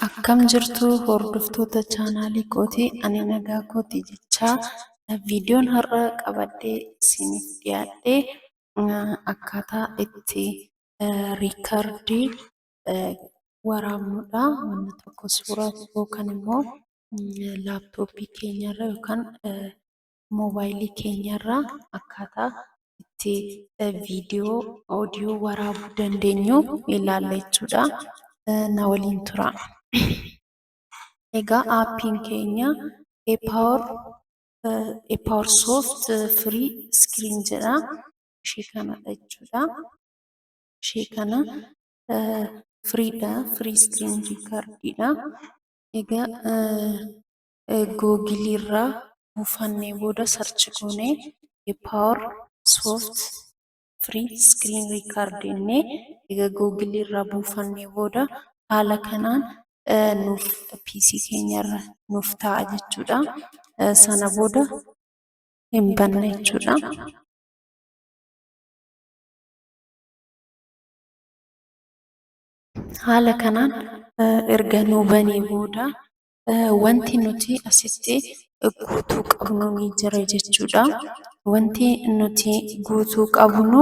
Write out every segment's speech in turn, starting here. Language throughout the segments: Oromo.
Akkam jirtu hordoftoota chaanaalii kootii ani nagaa kootii jechaa viidiyoon har'a qabadhee isiniif dhiyaadhee akkaataa itti riikardii waraabnudha. Wanna tokko suuraa yookaan immoo laaptooppii keenyarra yookaan moobaayilii keenyarra akkaataa itti viidiyoo oodiyoo waraabuu dandeenyu ilaalla jechuudha. Na waliin tura. Egaa aappiin keenya ePower Soft Free Screen jedha. Ishee kanadha jechuudha. Ishee kana firiidha. Free Screen Recordiidha. Egaa googiliirraa buufannee booda sarchi goonee ePower Soft Free Screen Record jennee egaa googiliirraa buufannee booda haala kanaan nuuf PC keenyarra nuuf ta'a jechuudha. Sana booda hin banne jechuudha. Haala kanaan erga nuu banee booda wanti nuti asitti guutuu qabnu ni jira jechuudha. Wanti nuti guutuu qabnu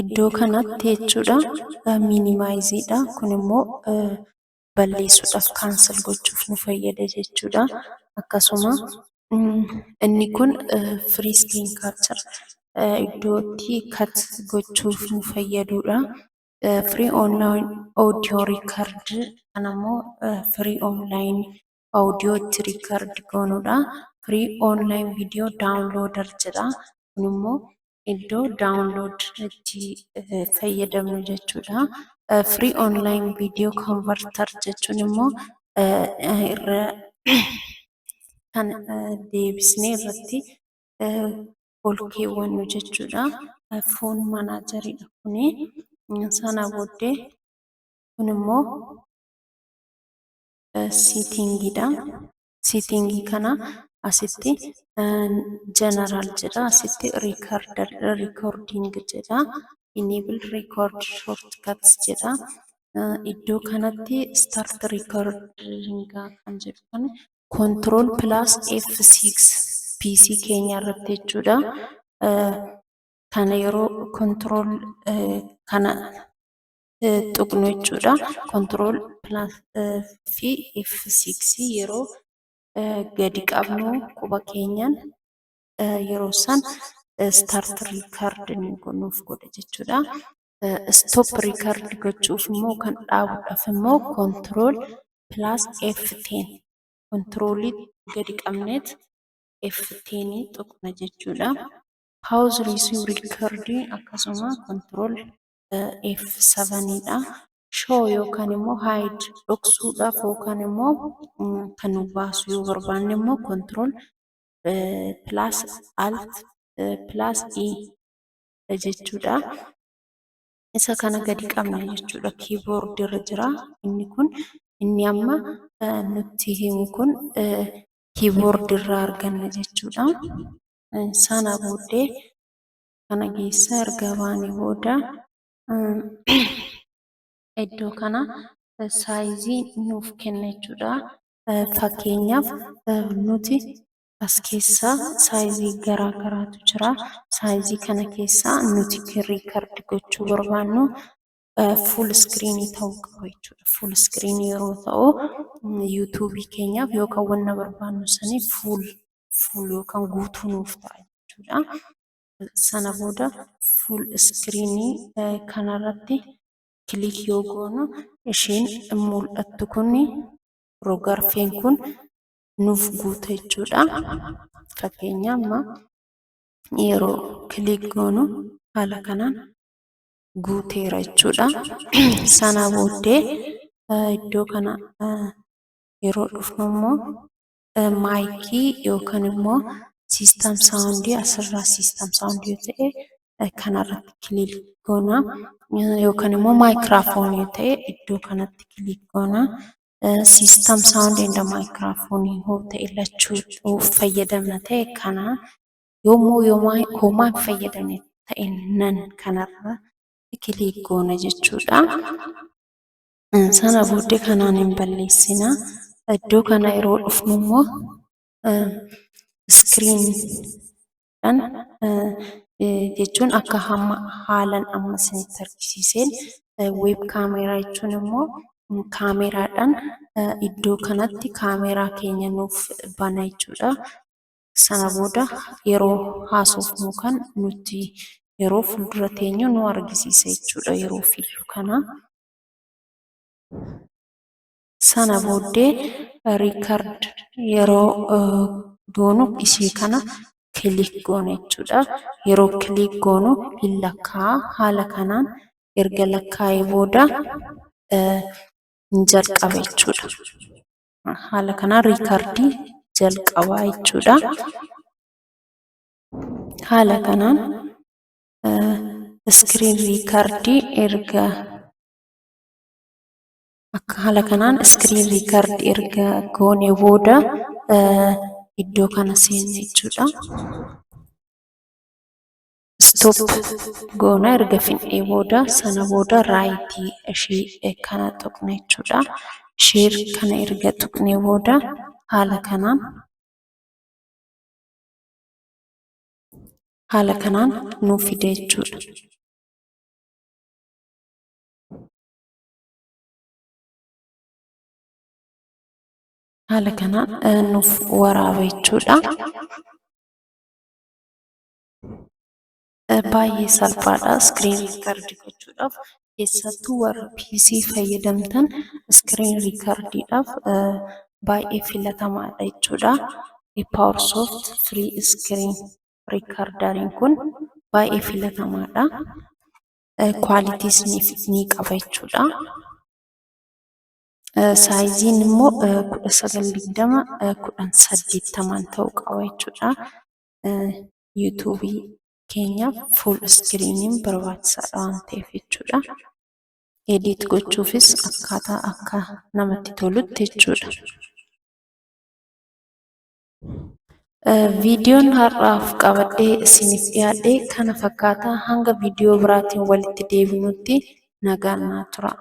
iddoo kanatti jechuudha minimaayiziidha. Kun immoo balleessuudhaaf kaansel gochuuf nu fayyada jechuudha. Akkasuma inni kun firii screen capture iddootti kat gochuuf nu fayyadudha. Free online audio record kanammoo free online audio itti record goonudha. Free online video downloader jedha. Kun immoo iddoo download itti fayyadamnu jechuudha. Free online video converter jechuun immoo irra kan deebisnee irratti ol keewwannu jechuudha. Foon manaajaridha kuni. Sana booddee kun immoo siitingiidha. Siitingii kana asitti jeneraal jedha. Asitti recording jedha. Enable record shortcuts jedha. Iddoo kanatti start recording kan jedhu kan control plus F6 PC keenya irratti jechuudha. Kana yeroo control kana tuqnu jechuudha. Control plus fi F6 yeroo gadi qabnu quba keenyan yeroo san start record nuuf godha jechuudha. Stop record gochuuf immoo kan dhaabuudhaaf immoo control plus F10 controlii gadi qabneet F10 tuqna jechuudha. Pause resume recording akkasuma control F7 dha. Show yookaan immoo hide dhoksuudhaaf yookaan immoo kan nu baasu yoo barbaanne immoo control plus alt plus E jechuudha. Isa kana gadi qabna jechuudha. Keyboard irra jira. Inni amma nutti himu kun keyboard irraa arganna jechuudha. Sana booddee kana keessa erga baane booda iddoo kana saayizii nuuf kenna jechuudha. Fakkeenyaaf nuti as keessa saayizii garaa garaatu jira. Saayizii kana keessa nuti record gochuu barbaannu full screen ta'uu qaba jechuudha. Full screen yeroo ta'u yuutuubii keenyaaf yookaan wanna barbaannu sanii full yookaan guutuu nuuf ta'a jechuudha. Sana booda full screen kanarratti kilik yoo goonu isheen mul'attu kun rogarfeen kun nuuf guuta jechuudha. Fakkeenya amma yeroo kilik goonu haala kanaan guuteera jechuudha. Sana booddee iddoo kana yeroo dhufnu immoo maayikii yookaan immoo siistam saawundii asirraa siistam saawundii yoo ta'e kanarratti kilik goona. Yookaan immoo maayikiraafoonii yoo ta'e iddoo kanatti kilik goona. System sound and the microphone yoo ta'e lachuu fayyadamna ta'e kana yoomuu homaa fayyadamne ta'e nan kanarra kilik goona jechuudha. Sana booddee kanaan hin balleessina. Iddoo kana yeroo dhufnu immoo iskiriiniidhaan jechuun akka haalan amma isinitti argisiiseen weeb kaameeraa jechuun immoo kaameeraadhaan iddoo kanatti kaameeraa keenya nuuf bana jechuudha. Sana booda yeroo haasofnu kan nuti yeroo fuuldura teenyu nu argisiisa jechuudha yeroo fillu kana. Sana booddee riikard yeroo goonu ishee kana kilik goona jechuudha. Yeroo kilik goonu hin lakkaa'a. Haala kanaan erga lakkaa'ee booda hin jalqaba jechuudha. Haala kanaan riikardii jalqabaa jechuudha. Haala kanaan iskiriin riikardii erga haala kanaan iskiriin riikardii erga goone booda iddoo kana seenne jechuudha. Stop goona erga fixnee booda sana booda raayitii ishee kana tuqna jechuudha. Sheer kana erga tuqnee booda haala kanaan nuuf fida jechuudha. Haala kanaan nuuf waraaba jechuudha. Baay'ee salphaadha iskiriin riikardii gochuudhaaf. Keessattuu warra PC fayyadamtan iskiriin riikardiidhaaf baay'ee filatamaadha jechuudha. Powersoft free iskiriin riikardariin kun baay'ee filatamaadha. Kwaalitiis ni qaba jechuudha. Saayiziin immoo 1920 x 80 ta'uu qaba jechuudha. Yuutuubii keenyaaf fuul iskiriiniin barbaachisaadha waan ta'eef jechuudha. Edit gochuufis akkaataa akka namatti tolutti jechuudha. Viidiyoon har'aaf qabadhee isiniif dhiyaadhe kana fakkaata. Hanga viidiyoo biraatiin walitti deebinutti nagaan naa tura.